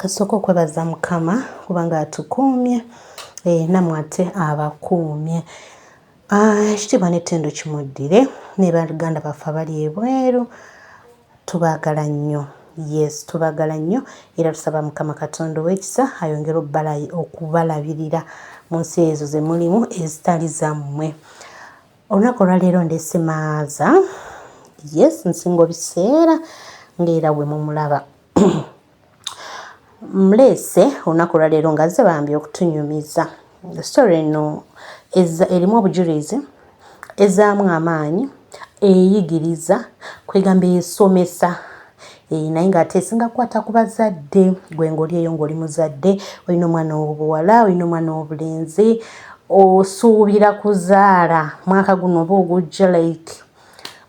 Kasooka okwebaza Mukama kubanga atukuumye nammwe ate abakuumye. Ekitiibwa n'ettendo kimuddire ne baganda baffe abali ebweru tubaagala nnyo. Yes, tubaagala nnyo era tusaba Mukama Katonda ow'ekisa ayongere okubalabirira mu nsi ezo ze mulimu ezitali zammwe. Olunaku olwaleero ndeese maaza. Yes, nsinga biseera ng'era bwe mumulaba. Mleese olunaku olwaleero nga ze bambi okutunyumiza. Story eno erimu obujulizi, ezaamu amaanyi, eyigiriza, kwegamba esomesa. Naye ng'ate esinga kukwata ku bazadde. Gwe ng'oli eyo ng'oli muzadde, olina omwana w'obuwala, olina omwana w'obulenzi, osuubira kuzaala mwaka guno oba ogujja like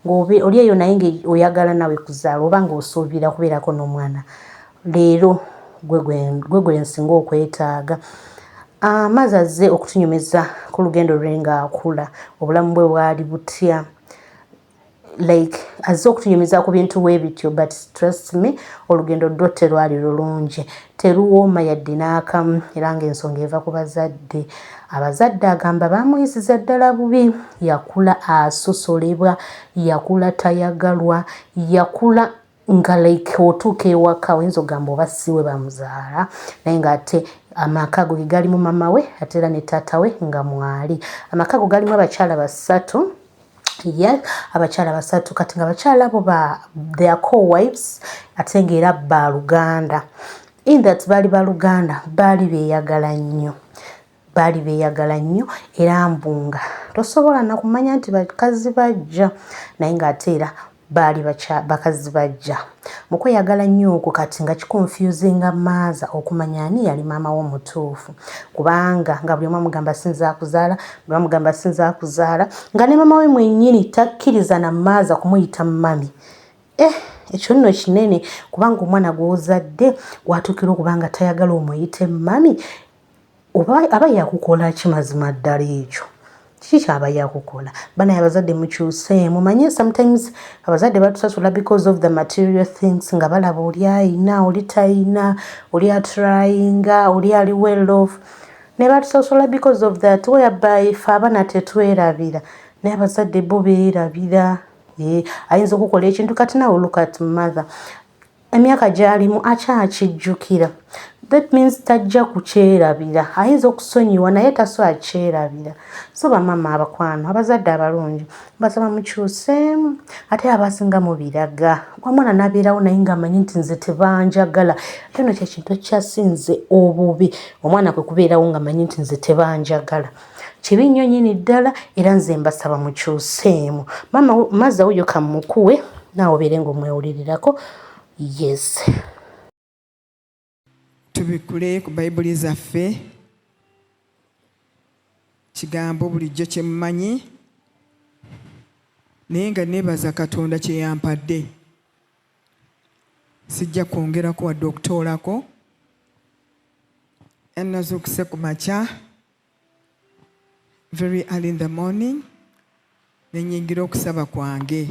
oli eyo naye ng'oyagala nawe kuzaala oba ng'osuubira kubeerako n'omwana. Leero gwe nsinga okwetaaga. Amazzi azze okutunyumiza ku lugendo lwe ng'akula. Obulamu bwe bwali butya? Like azze okutunyumiza ku bintu bwe bityo, but trust me, olugendo lwo terwali lulungi. Teruwooma yadde n'akamu era ng'ensonga eva ku bazadde. Abazadde agamba baamuyisiza ddala bubi. Yakula asosolebwa, yakula tayagalwa, yakula nga like otuuka ewaka oyinza okugamba oba si we bamuzaala naye ng'ate amaka go ge galimu mama we ate era ne taata we nga mwali. Amaka go galimu abakyala basatu. Yes, abakyala basatu kati nga abakyala abo their co-wives ate ng'era baaluganda. In that baali baaluganda baali beeyagala nnyo. Baali beeyagala nnyo era mbunga tosobola na kumanya nti bakazi bajja naye ng'ate era baali bakazi bajja. Mu kweyagala nnyo okwo kati nga kikonfuzinga maaza okumanya ani yali maama w'omutuufu. Kubanga nga buli omu amugamba sinza kuzaala, buli omu amugamba sinza kuzaala, nga ne maama we mwennyini takkiriza na maaza kumuyita mami. Ekyo nno kinene kubanga omwana gw'ozadde watuukira okubanga tayagala omuyite mami. Aba yakukola ki mazima ddala ekyo? Kiki kyaba yakukola? Banaye abazadde mukyuse mumanye sometimes abazadde batusasula because of the material things nga balaba oli ayina, oli tayina, oli atrayinga, oli ali well off. Ne batusasula because of that whereby ffe abaana tetwerabira. Naye abazadde bo beerabira. Ayinza okukola ekintu kati nawe look at mother. Emyaka gy'alimu akyakijjukira. That means tajja kukyerabira. Ayinza okusonyiwa naye taswa kyerabira. So bamama abakwano, abazadde abalungi basaba mukyuseemu ate abasinga mu biraga. Omwana n'abeerawo naye ng'amanyi nti nze tebanjagala. Kino kye kintu ekyasinze obubi. Omwana kwe kubeerawo ng'amanyi nti nze tebanjagala. Kibi nnyo nnyini ddala era nze mbasaba mukyuseemu. Mama mazza wuyo kamukuwe naawe obeere ng'omwewulirirako. Yes. Tubikule ku Bayibuli zaffe. Kigambo bulijjo kye mmanyi naye nga neebaza Katonda kye yampadde. Sijja kwongerako wadde okutoolako. Nazuukuse ku makya very early in the morning ne nnyingira okusaba kwange.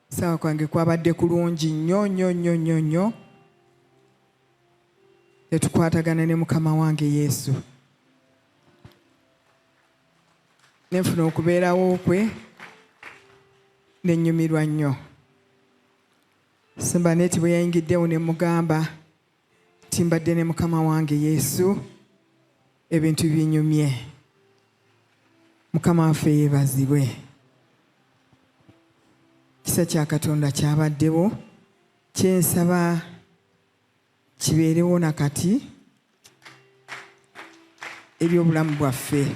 Saba kwange kwabadde kulungi nnyo nnyo nnyo nnyo nnyo. Tukwatagana ne Mukama wange Yesu. Nenfuna okubeerawo kwe nennyumirwa nnyo. Simbaneti bwe yayingiddewo ne mugamba timbadde ne Mukama wange Yesu ebintu binyumye. Mukama waffe yeebazibwe. Kisa kya Katonda kyabaddewo kyensaba kibeerewo nakati eri obulamu bwaffe.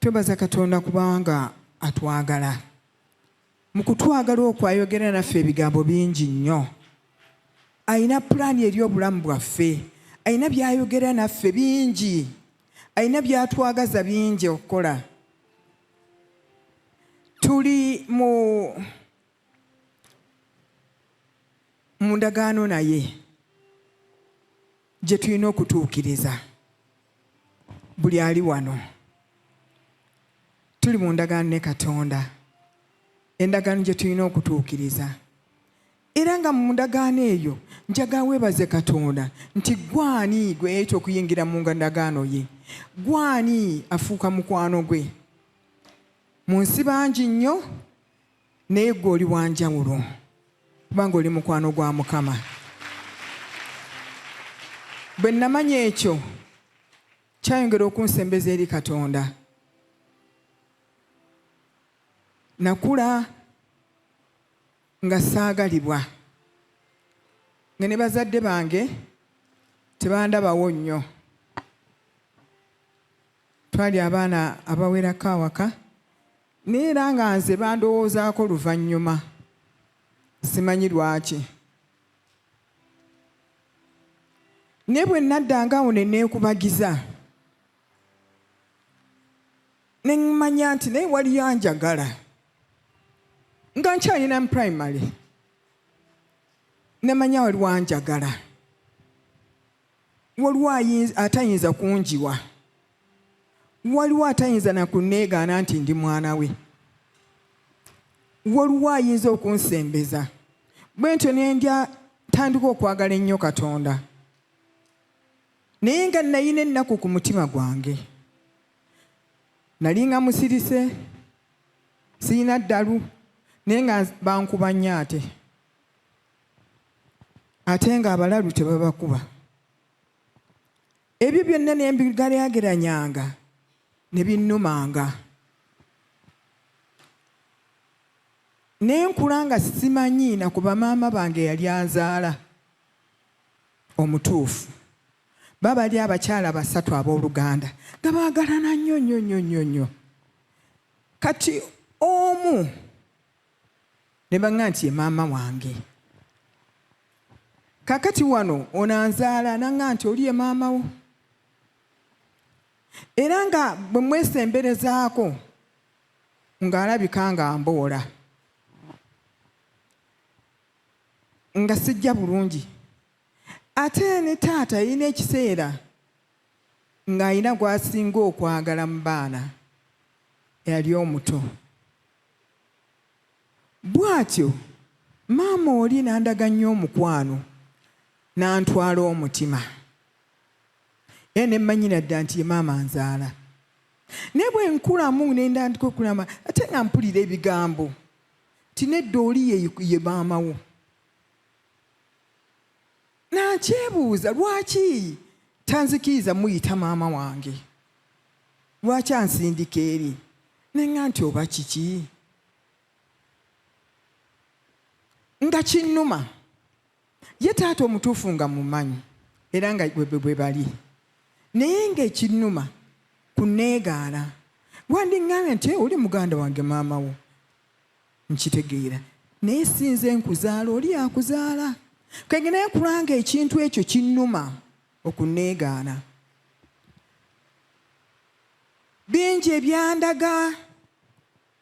Twebaza Katonda kubanga atwagala. Mu kutwagala okwo ayogera naffe ebigambo bingi nnyo. Ayina pulaani eri obulamu bwaffe. Ayina by'ayogera naffe bingi. Ayina by'atwagaza bingi okukola. Tuli mu ndagaano naye gye tulina okutuukiriza. Buli ali wano tuli mu ndagaano ne Katonda. endagaano gye tulina okutuukiriza. Era nga mu ndagaano eyo njaga weebaze Katonda nti gwani gwe yeeta okuyingira mu ndagaano ye, gwani afuuka mukwano gwe. Mu nsi bangi nnyo naye gwe oli wanjawulo kubanga oli mukwano gwa Mukama. Bwe namanya ekyo kyayongera okunsembeza eri Katonda. Nakula nga saagalibwa, nga ne bazadde bange tebandabawo nnyo. Twali abaana abawerako awaka naye era nga nze bandowoozaako luvannyuma, simanyi lwaki. Naye bwe naddanga awo ne neekubagiza ne mmanya nti naye waliyo anjagala. Nga nkyalina mu primary ne manya waliwo anjagala, waliwo atayinza kunjiwa, waliwo atayinza nakunneegaana nti ndi mwana we, waliwo ayinza okunsembeza. Bwe ntyo ne tandika okwagala ennyo Katonda. Naye nga nalina ennaku ku mutima gwange, nali nga musirise, sirina ddalu, naye nga bankuba nnyo ate nga abalalu tebabakuba. Ebyo byonna ne mbigeraageranyanga ne binnumanga. Ne nkula nga simanyi na ku bamaama bange yali anzaala omutuufu. Baba ali abakyala 3 abooluganda nga baagalana nnyo. Kati omu ne baŋŋamba nti ye maama wange. Kakati wano onanzaala naŋŋamba nti oli ye maama wo. Era nga bwe mwesemberezaako ng'alabika nga mboola, nga sijja bulungi. Ate ne taata yalina ekiseera ng'alina gw'asinga okwagala mu baana, yali omuto. Bw'atyo maama oli n'andaga nnyo omukwano n'antwala omutima. Era ne mmanyira dda nti ye maama anzaala. Naye bwe nkulamu ne ndandika okulama ate nga mpulira ebigambo nti nedda oli ye maama wo. Nakyebuuza lwaki tanzikiriza muyita maama wange, lwaki ansindika eri? Neŋŋamba nti oba kiki? Nga kinnuma, ye taata omutuufu nga mumanyi era nga bwe bali, naye ng'ekinnuma kunneegaana. Wandiŋŋambye nti oli muganda wange maama wo, nkitegeera, naye sinze nkuzaala, oli akuzaala. Kage naye kulanga ekintu ekyo kinnuma okunneegaana. Bingi ebyandaga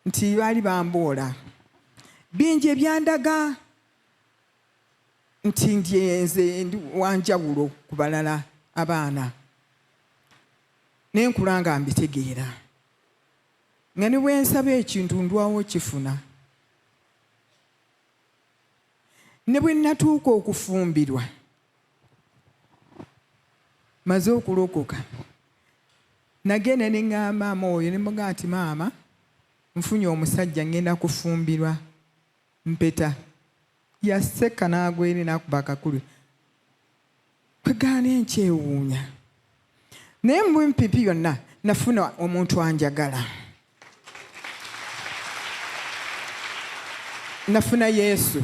nti baali bamboola, bingi ebyandaga nti nze ndi wanjawulo ku balala abaana. Naye nkulanga mbitegeera, nga ne bwe nsaba ekintu ndwawo kifuna. Ne bwe natuuka okufumbirwa, maze okulokoka, nagenda ne ŋŋamba maama oyo ne mugamba nti maama, nfunye omusajja ngenda kufumbirwa mpeta. Yaseka n'agwa eri n'akuba akakulu. Kwegana enkyewuunya. Naye mu mpipi yonna nafuna omuntu anjagala. Nafuna Yesu.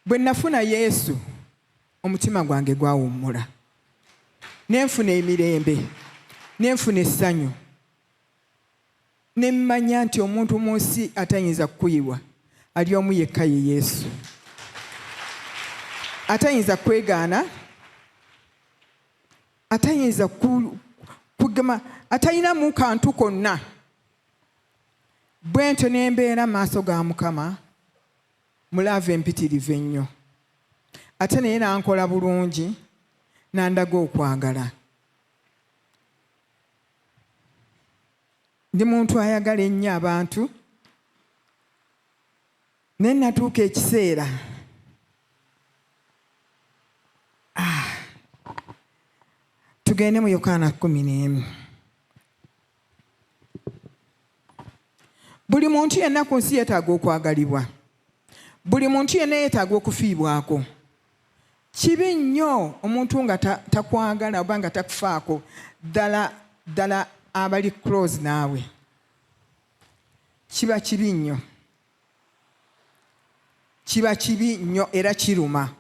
Bwe nafuna Yesu, omutima gwange gwawummula. Ne nfuna emirembe, ne nfuna essanyu. Ne mmanya nti omuntu mu nsi atayinza kukuyibwa ali omu yekka ye Yesu. Atayinza kwegaana, atayinza kugema, atayinamu kantu konna. Bwe ntyo ne mbeera maaso ga Mukama mulava empitirivu ennyo. Ate naye nankola bulungi n'andaga okwagala. Ndi muntu ayagala ennyo abantu ne natuuka ekiseera tugende mu Yokaana 11. Buli muntu yenna ku nsi yeetaaga okwagalibwa. Buli muntu yenna yeetaaga okufiibwako. Kibi nnyo omuntu nga takwagala oba nga takufaako ddala abali close naawe. Kiba kibi nnyo. Kiba kibi nnyo era kiruma.